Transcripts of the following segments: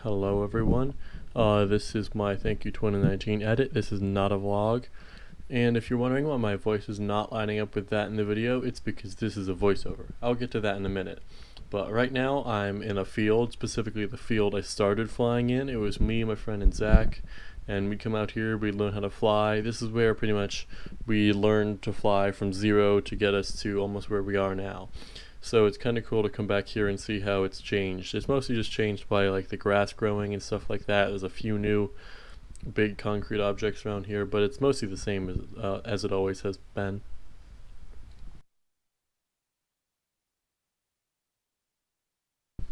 Hello everyone, this is my Thank You 2019 edit. This is not a vlog, and if you're wondering why my voice is not lining up with that in the video, it's because this is a voiceover. I'll get to that in a minute. But right now I'm in a field, specifically the field I started flying in. It was me, my friend, and Zach, and we'd come out here, we'd learn how to fly. This is where pretty much we learned to fly from zero to get us to almost where we are now. So it's kind of cool to come back here and see how it's changed. It's mostly just changed by like the grass growing and stuff like that. There's a few new big concrete objects around here, but it's mostly the same as it always has been.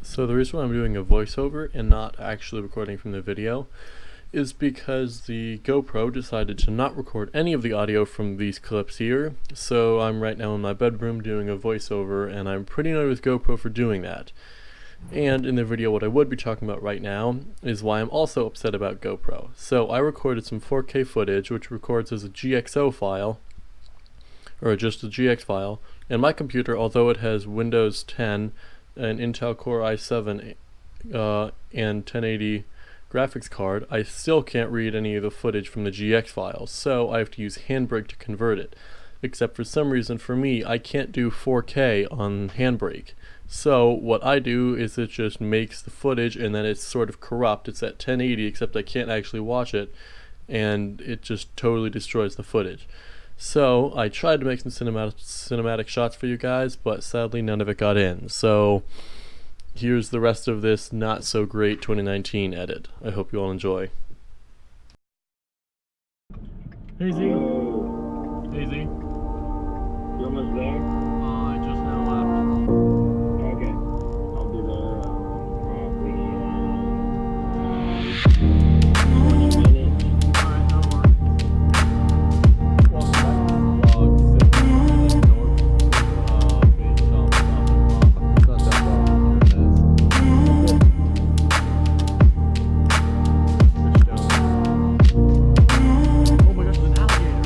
So the reason why I'm doing a voiceover and not actually recording from the video is because the GoPro decided to not record any of the audio from these clips here. So I'm right now in my bedroom doing a voiceover, and I'm pretty annoyed with GoPro for doing that. And in the video, what I would be talking about right now is why I'm also upset about GoPro. So I recorded some 4K footage, which records as a GXO file, or just a GX file, and my computer, although it has Windows 10, an Intel Core i7, and 1080 graphics card, I still can't read any of the footage from the GX files, so I have to use Handbrake to convert it. Except for some reason for me, I can't do 4K on Handbrake. So what I do is it just makes the footage and then it's sort of corrupt. It's at 1080 except I can't actually watch it, and it just totally destroys the footage. So I tried to make some cinematic shots for you guys, but sadly none of it got in. So here's the rest of this not so great 2019 edit. I hope you all enjoy. Hey Z. Hey Z. You almost there? I just now left. Okay. I'll be there probably in 20 minutes. Alright, no worries. Welcome back to the vlog. Sitting north, being chopped up. It's not that far from here, it is. Oh my gosh, there's an alligator!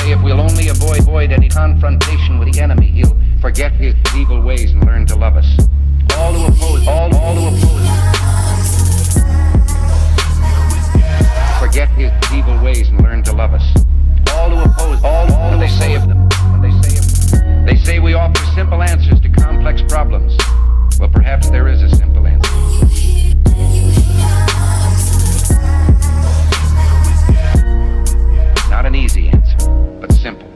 If we'll only avoid any confrontation with the enemy, he'll forget his evil ways and learn to love us. All who oppose, all who oppose, forget his evil ways and learn to love us. All who oppose, all they say of them, they say we offer simple answers to complex problems. Well, perhaps there is a simple answer. Not an easy answer, but simple.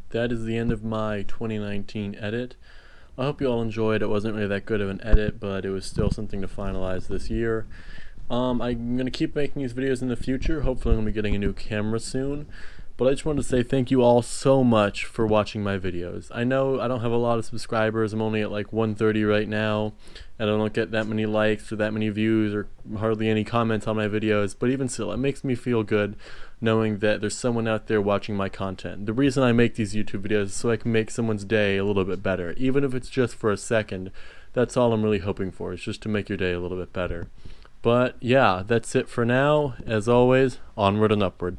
that is the end of my 2019 edit. I hope you all enjoyed. It wasn't really that good of an edit, but it was still something to finalize this year. I'm going to keep making these videos in the future. Hopefully I'm going to be getting a new camera soon. But I just wanted to say thank you all so much for watching my videos. I know I don't have a lot of subscribers. I'm only at like 130 right now. And I don't get that many likes or that many views or hardly any comments on my videos. But even still, it makes me feel good knowing that there's someone out there watching my content. The reason I make these YouTube videos is so I can make someone's day a little bit better. Even if it's just for a second, that's all I'm really hoping for, is just to make your day a little bit better. But yeah, that's it for now. As always, onward and upward.